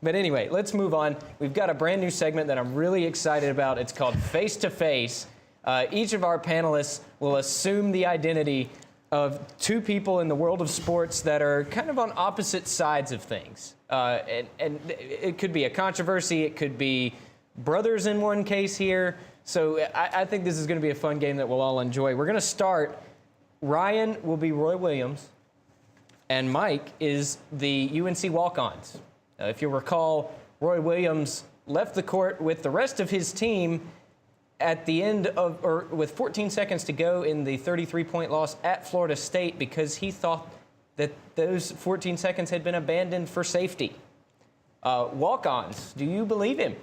But anyway, let's move on. We've got a brand new segment that I'm really excited about. It's called Face to Face. Each of our panelists will assume the identity of two people in the world of sports that are kind of on opposite sides of things. And it could be a controversy. It could be brothers in one case here. So I think this is going to be a fun game that we'll all enjoy. We're going to start. Ryan will be Roy Williams, and Mike is the UNC walk-ons. If you'll recall, Roy Williams left the court with the rest of his team at the end of, or with 14 seconds to go in the 33-point loss at Florida State because he thought that those 14 seconds had been abandoned for safety. Walk-ons, do you believe him?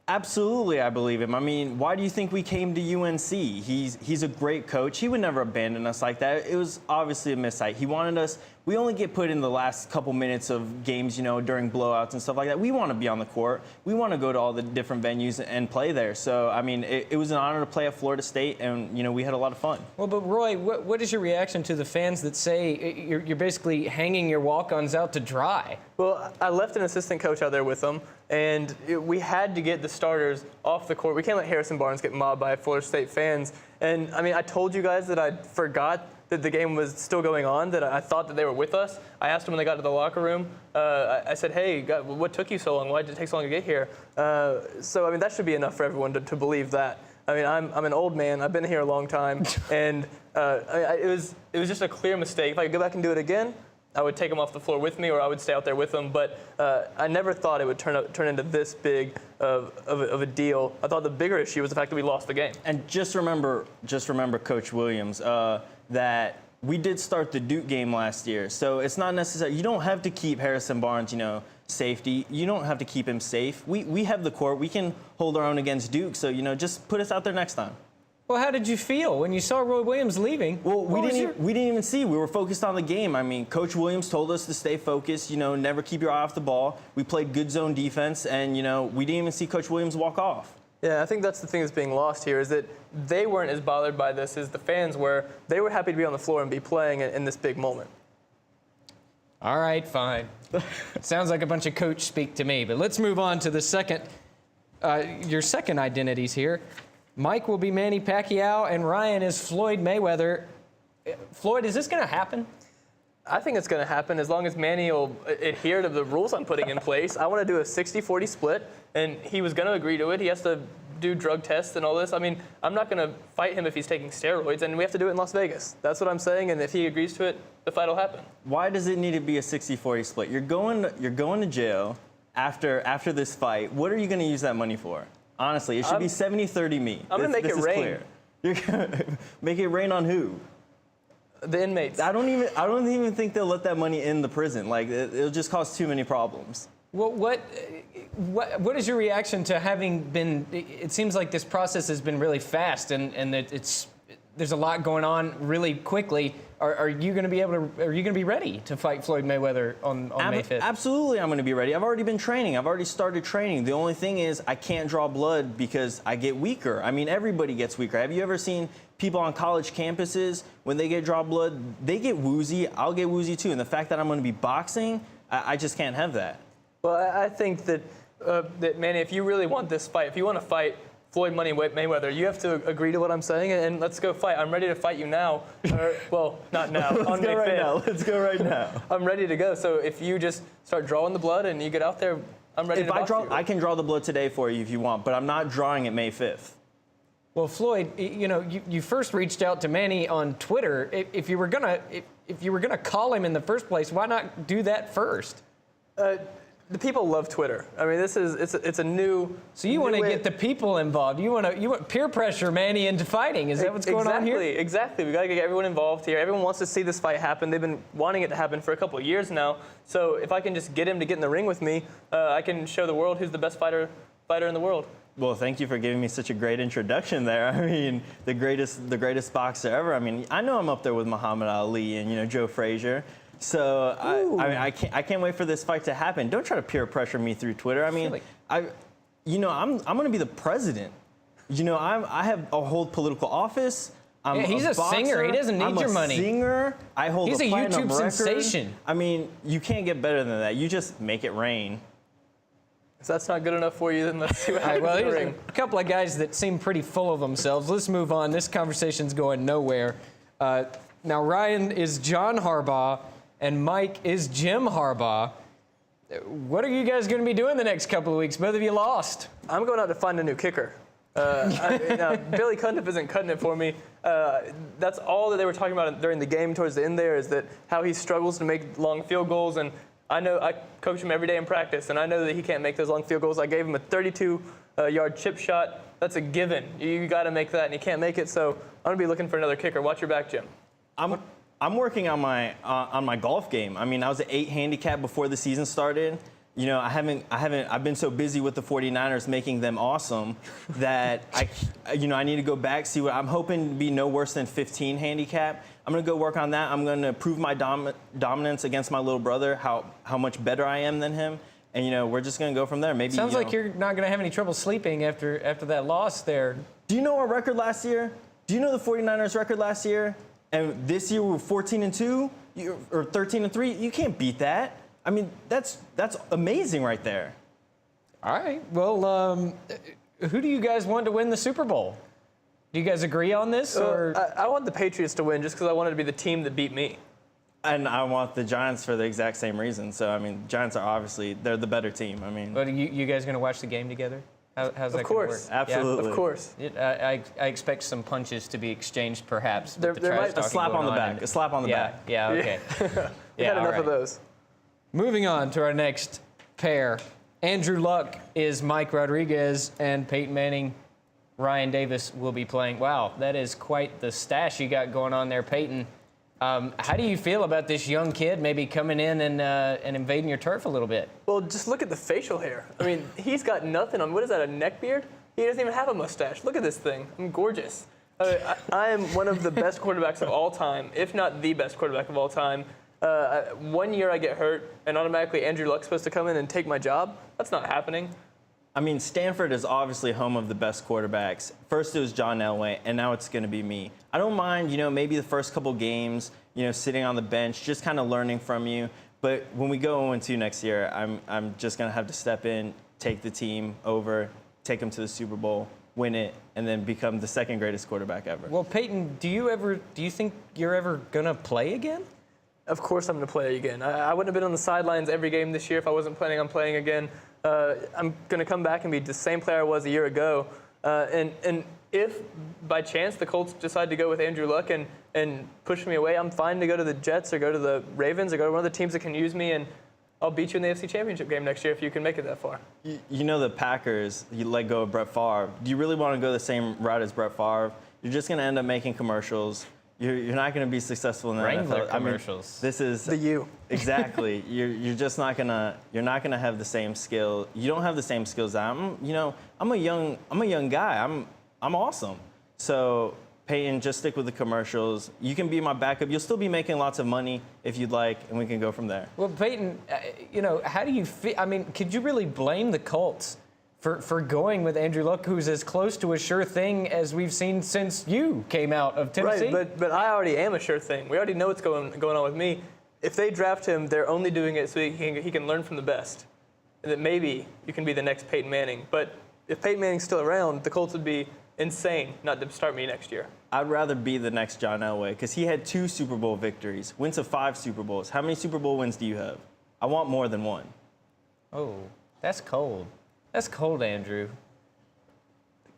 Absolutely, I believe him. I mean, why do you think we came to UNC? He's a great coach. He would never abandon us like that. It was obviously a missight. He wanted us. We only get put in the last couple minutes of games, you know, during blowouts and stuff like that. We want to be on the court. We want to go to all the different venues and play there. So, I mean, it was an honor to play at Florida State, and, you know, we had a lot of fun. Well, but Roy, what is your reaction to the fans that say you're basically hanging your walk-ons out to dry? Well, I left an assistant coach out there with them, and we had to get the starters off the court. We can't let Harrison Barnes get mobbed by Florida State fans. And, I mean, I told you guys that I forgot that the game was still going on, that I thought that they were with us. I asked them when they got to the locker room. I said, hey, God, what took you so long? Why did it take so long to get here? So, I mean, that should be enough for everyone to believe that. I mean, I'm an old man. I've been here a long time. And it was just a clear mistake. If I could go back and do it again, I would take them off the floor with me, or I would stay out there with them. But I never thought it would turn into this big of a deal. I thought the bigger issue was the fact that we lost the game. And just remember, Coach Williams, that we did start the Duke game last year. So it's not necessary. You don't have to keep Harrison Barnes, you know, safety. You don't have to keep him safe. We have the court. We can hold our own against Duke. So, you know, just put us out there next time. Well, how did you feel when you saw Roy Williams leaving? Well, we didn't even see. We were focused on the game. I mean, Coach Williams told us to stay focused, you know, never keep your eye off the ball. We played good zone defense, and, you know, we didn't even see Coach Williams walk off. Yeah, I think that's the thing that's being lost here is that they weren't as bothered by this as the fans were. They were happy to be on the floor and be playing in this big moment. All right, fine. Sounds like a bunch of coach speak to me, but let's move on to the second, your second identities here. Mike will be Manny Pacquiao, and Ryan is Floyd Mayweather. Floyd, is this going to happen? I think it's going to happen as long as Manny will adhere to the rules I'm putting in place. I want to do a 60-40 split, and he was going to agree to it. He has to do drug tests and all this. I mean, I'm not going to fight him if he's taking steroids, and we have to do it in Las Vegas. That's what I'm saying, and if he agrees to it, the fight will happen. Why does it need to be a 60-40 split? You're going to jail after this fight. What are you going to use that money for? Honestly, it should be 70-30 me. I'm going to make it rain. Clear. You're going to make it rain on who? The inmates. I don't even think they'll let that money in the prison. Like, it'll just cause too many problems. Well, what is your reaction to having been? It seems like this process has been really fast, and that there's a lot going on really quickly. Are you going to be able to? Are you going to be ready to fight Floyd Mayweather on May 5th? Absolutely, I'm going to be ready. I've already been training. I've already started training. The only thing is I can't draw blood because I get weaker. I mean, everybody gets weaker. Have you ever seen people on college campuses, when they draw blood, they get woozy? I'll get woozy too. And the fact that I'm going to be boxing, I just can't have that. Well, I think that Manny, if you really want this fight, if you want to fight Floyd Money Mayweather, you have to agree to what I'm saying, and let's go fight. I'm ready to fight you now. Well, not now. Let's go right now. Let's go right now. I'm ready to go. So if you just start drawing the blood and you get out there, I'm ready to box you. I can draw the blood today for you if you want, but I'm not drawing it May 5th. Well, Floyd, you know, you first reached out to Manny on Twitter. If you were gonna call him in the first place, why not do that first? The people love Twitter. I mean, it's a new. So you want to get the people involved. You want peer pressure Manny into fighting. Is that what's going on here? Exactly. We got to get everyone involved here. Everyone wants to see this fight happen. They've been wanting it to happen for a couple of years now. So if I can just get him to get in the ring with me, I can show the world who's the best fighter in the world. Well, thank you for giving me such a great introduction there. I mean, the greatest boxer ever. I mean, I know I'm up there with Muhammad Ali and, you know, Joe Frazier. So I can't wait for this fight to happen. Don't try to peer pressure me through Twitter. I mean, I'm going to be the president. You know, I hold political office. He's a singer. He doesn't need your money. I'm a singer. I hold He's a a platinum YouTube record. sensation. I mean, you can't get better than that. You just make it rain. If that's not good enough for you, then let's see what All right, happens well, in the here's ring. a couple of guys that seem pretty full of themselves. Let's move on. This conversation's going nowhere. Now, Ryan is John Harbaugh, and Mike is Jim Harbaugh. What are you guys going to be doing the next couple of weeks? Both of you lost. I'm going out to find a new kicker. Billy Cundiff isn't cutting it for me. That's all that they were talking about during the game towards the end there, is that how he struggles to make long field goals. And I know I coach him every day in practice, and I know that he can't make those long field goals. I gave him a 32-yard chip shot. That's a given. You got to make that, and he can't make it. So I'm going to be looking for another kicker. Watch your back, Jim. I'm working on my golf game. I mean, I was at 8 handicap before the season started. You know, I've been so busy with the 49ers making them awesome that I need to go back, see what I'm hoping to be no worse than 15 handicap. I'm going to go work on that. I'm going to prove my dominance against my little brother, how much better I am than him. And, you know, we're just going to go from there. Maybe Sounds like you're not going to have any trouble sleeping after that loss there. Do you know our record last year? Do you know the 49ers record last year? And this year we're 14-2 or 13-3. You can't beat that. I mean, that's amazing right there. All right. Well, who do you guys want to win the Super Bowl? Do you guys agree on this? Or I want the Patriots to win just because I wanted to be the team that beat me. And I want the Giants for the exact same reason. So, I mean, Giants are obviously, they're the better team. I mean. But you guys going to watch the game together? How's that going to work? Of course. Absolutely. Yeah, of course. I expect some punches to be exchanged, perhaps. There might A slap on the back. A slap on the back. Yeah, okay. We had enough of those. Moving on to our next pair. Andrew Luck is Mike Rodriguez, and Peyton Manning, Ryan Davis will be playing. Wow, that is quite the stash you got going on there, Peyton. How do you feel about this young kid maybe coming in and invading your turf a little bit? Well, just look at the facial hair. I mean, he's got nothing on. What is that, a neck beard? He doesn't even have a mustache. Look at this thing. I'm gorgeous. I am one of the best quarterbacks of all time, if not the best quarterback of all time. 1 year I get hurt, and automatically Andrew Luck's supposed to come in and take my job. That's not happening. I mean, Stanford is obviously home of the best quarterbacks. First it was John Elway, and now it's going to be me. I don't mind, maybe the first couple games, sitting on the bench, just kind of learning from you. But when we go 0-2 next year, I'm just going to have to step in, take the team over, take them to the Super Bowl, win it, and then become the second greatest quarterback ever. Well, Peyton, do you think you're ever going to play again? Of course I'm going to play again. I wouldn't have been on the sidelines every game this year if I wasn't planning on playing again. I'm going to come back and be the same player I was a year ago. And if, by chance, the Colts decide to go with Andrew Luck and push me away, I'm fine to go to the Jets or go to the Ravens or go to one of the teams that can use me, and I'll beat you in the AFC Championship game next year if you can make it that far. You know the Packers, you let go of Brett Favre. Do you really want to go the same route as Brett Favre? You're just going to end up making commercials. You're not going to be successful in the Wrangler NFL. commercials. This is The U. Exactly. You're just not gonna. You're not gonna have the same skill. You don't have the same skills. I'm a young guy. I'm awesome. So Peyton, just stick with the commercials. You can be my backup. You'll still be making lots of money if you'd like, and we can go from there. Well, Peyton, how do you feel? I mean, could you really blame the Colts for going with Andrew Luck, who's as close to a sure thing as we've seen since you came out of Tennessee? Right, but I already am a sure thing. We already know what's going on with me. If they draft him, they're only doing it so he can learn from the best. And that maybe you can be the next Peyton Manning. But if Peyton Manning's still around, the Colts would be insane not to start me next year. I'd rather be the next John Elway because he had 2 Super Bowl victories, went to 5 Super Bowls. How many Super Bowl wins do you have? I want more than 1. Oh, that's cold. That's cold, Andrew.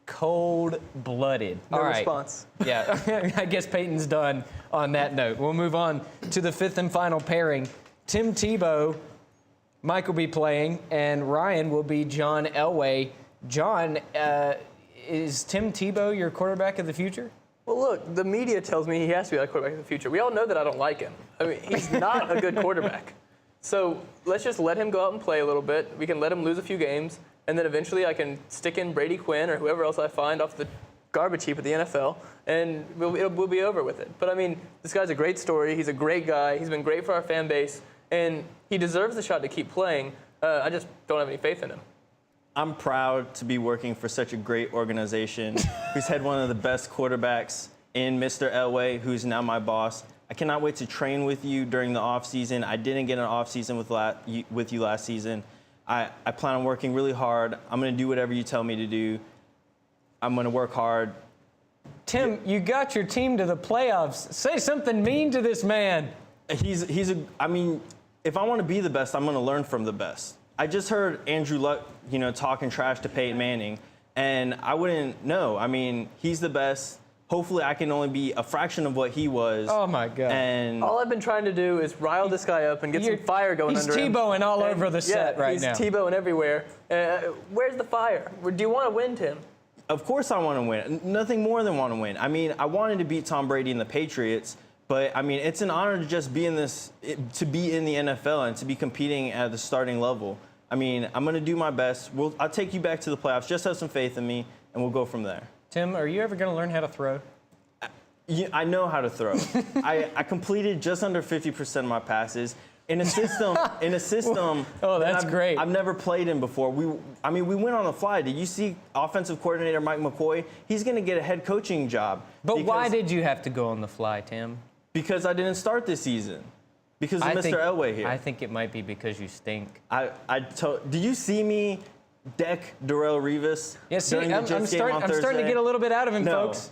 Cold-blooded. No All right. response. Yeah, I guess Peyton's done on that note. We'll move on to the 5th and final pairing. Tim Tebow, Mike will be playing, and Ryan will be John Elway. John, is Tim Tebow your quarterback of the future? Well, look, the media tells me he has to be a quarterback in the future. We all know that I don't like him. I mean, he's not a good quarterback. So let's just let him go out and play a little bit. We can let him lose a few games, and then eventually I can stick in Brady Quinn or whoever else I find off the garbage heap of the NFL, and we'll be over with it. But, I mean, this guy's a great story. He's a great guy. He's been great for our fan base, and he deserves the shot to keep playing. I just don't have any faith in him. I'm proud to be working for such a great organization who's had one of the best quarterbacks in Mr. Elway, who's now my boss. I cannot wait to train with you during the offseason. I didn't get an offseason with you last season. I plan on working really hard. I'm going to do whatever you tell me to do. I'm going to work hard. Tim, you got your team to the playoffs. Say something mean to this man. I mean, if I want to be the best, I'm going to learn from the best. I just heard Andrew Luck, talking trash to Peyton Manning, and I wouldn't know. I mean, he's the best. Hopefully, I can only be a fraction of what he was. Oh, my God. And all I've been trying to do is rile this guy up and get some fire going under him. He's Tebowing all over the set right now. He's Tebowing everywhere. Where's the fire? Do you want to win, Tim? Of course I want to win. Nothing more than want to win. I mean, I wanted to beat Tom Brady and the Patriots, but I mean, it's an honor to just be in to be in the NFL and to be competing at the starting level. I mean, I'm going to do my best. I'll take you back to the playoffs. Just have some faith in me, and we'll go from there. Tim, are you ever going to learn how to throw? I know how to throw. I completed just under 50% of my passes. In a system Oh, that's great. I've never played in before. We went on the fly. Did you see offensive coordinator Mike McCoy? He's going to get a head coaching job. But why did you have to go on the fly, Tim? Because I didn't start this season. Because of Mr. Elway here. I think it might be because you stink. Did you see me deck Darrell Rivas during the Jets game on Thursday? I'm starting to get a little bit out of him, folks.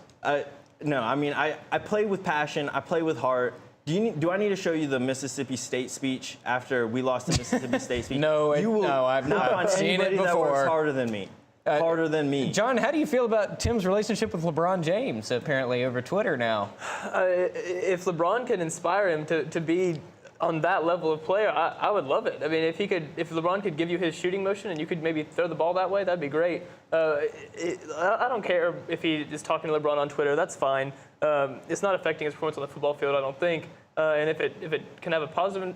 No, I mean, I play with passion. I play with heart. Do I need to show you the Mississippi State speech after we lost the Mississippi State speech? No, I've not seen it before. That works harder than me. Harder than me. John, how do you feel about Tim's relationship with LeBron James, apparently, over Twitter now? If LeBron can inspire him to be on that level of player, I would love it. I mean, if LeBron could give you his shooting motion and you could maybe throw the ball that way, that'd be great. I don't care if he is talking to LeBron on Twitter. That's fine. It's not affecting his performance on the football field, I don't think. And if it can have a positive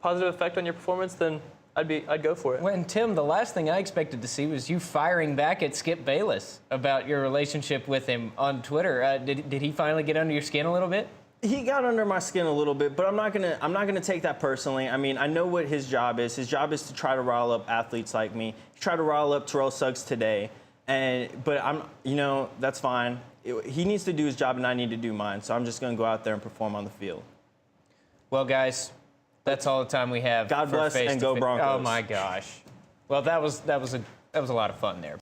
effect on your performance, then I'd go for it. When Tim, the last thing I expected to see was you firing back at Skip Bayless about your relationship with him on Twitter. Did he finally get under your skin a little bit? He got under my skin a little bit, but I'm not gonna take that personally. I mean, I know what his job is. His job is to try to rile up athletes like me. Try to rile up Terrell Suggs today, but that's fine. He needs to do his job, and I need to do mine. So I'm just gonna go out there and perform on the field. Well, guys, that's all the time we have. God bless and go Broncos. Oh my gosh. Well, that was a lot of fun there.